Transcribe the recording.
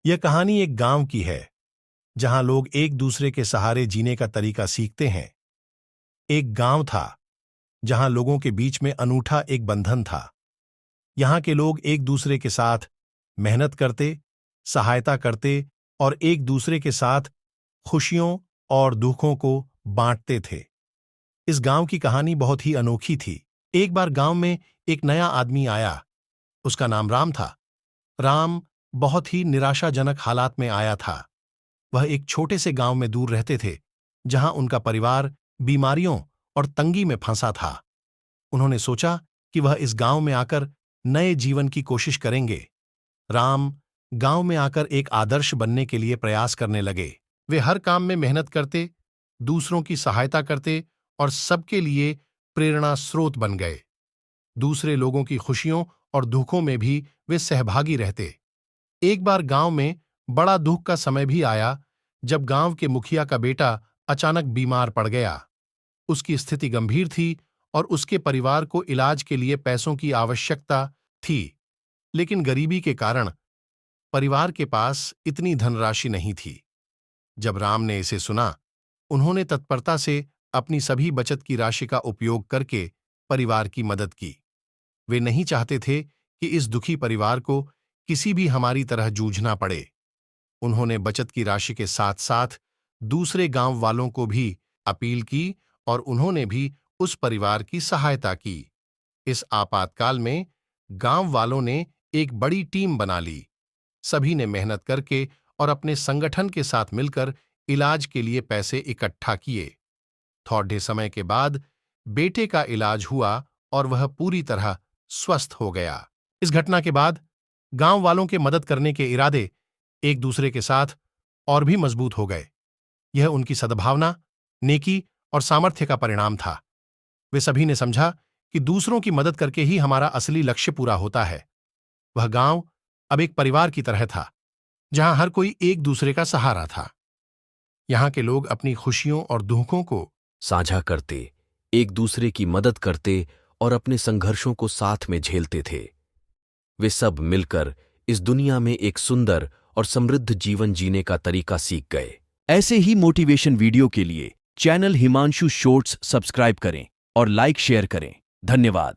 यह कहानी एक गांव की है जहां लोग एक दूसरे के सहारे जीने का तरीका सीखते हैं। एक गांव था जहां लोगों के बीच में अनूठा एक बंधन था। यहां के लोग एक दूसरे के साथ मेहनत करते, सहायता करते और एक दूसरे के साथ खुशियों और दुखों को बांटते थे। इस गांव की कहानी बहुत ही अनोखी थी। एक बार गांव में एक नया आदमी आया। उसका नाम राम था। राम बहुत ही निराशाजनक हालात में आया था। वह एक छोटे से गांव में दूर रहते थे जहां उनका परिवार बीमारियों और तंगी में फंसा था। उन्होंने सोचा कि वह इस गांव में आकर नए जीवन की कोशिश करेंगे। राम गांव में आकर एक आदर्श बनने के लिए प्रयास करने लगे। वे हर काम में मेहनत करते, दूसरों की सहायता करते और सबके लिए प्रेरणा स्रोत बन गए। दूसरे लोगों की खुशियों और दुखों में भी वे सहभागी रहते। एक बार गांव में बड़ा दुख का समय भी आया जब गांव के मुखिया का बेटा अचानक बीमार पड़ गया। उसकी स्थिति गंभीर थी और उसके परिवार को इलाज के लिए पैसों की आवश्यकता थी, लेकिन गरीबी के कारण परिवार के पास इतनी धनराशि नहीं थी। जब राम ने इसे सुना, उन्होंने तत्परता से अपनी सभी बचत की राशि का उपयोग करके परिवार की मदद की। वे नहीं चाहते थे कि इस दुखी परिवार को किसी भी हमारी तरह जूझना पड़े। उन्होंने बचत की राशि के साथ साथ दूसरे गांव वालों को भी अपील की और उन्होंने भी उस परिवार की सहायता की। इस आपातकाल में गांव वालों ने एक बड़ी टीम बना ली। सभी ने मेहनत करके और अपने संगठन के साथ मिलकर इलाज के लिए पैसे इकट्ठा किए। थोड़े समय के बाद बेटे का इलाज हुआ और वह पूरी तरह स्वस्थ हो गया। इस घटना के बाद गांव वालों के मदद करने के इरादे एक दूसरे के साथ और भी मजबूत हो गए। यह उनकी सद्भावना, नेकी और सामर्थ्य का परिणाम था। वे सभी ने समझा कि दूसरों की मदद करके ही हमारा असली लक्ष्य पूरा होता है। वह गांव अब एक परिवार की तरह था, जहां हर कोई एक दूसरे का सहारा था। यहां के लोग अपनी खुशियों और दुखों को साझा करते, एक दूसरे की मदद करते और अपने संघर्षों को साथ में झेलते थे। वे सब मिलकर इस दुनिया में एक सुंदर और समृद्ध जीवन जीने का तरीका सीख गए। ऐसे ही मोटिवेशन वीडियो के लिए चैनल हिमांशु शॉर्ट्स सब्सक्राइब करें और लाइक शेयर करें। धन्यवाद।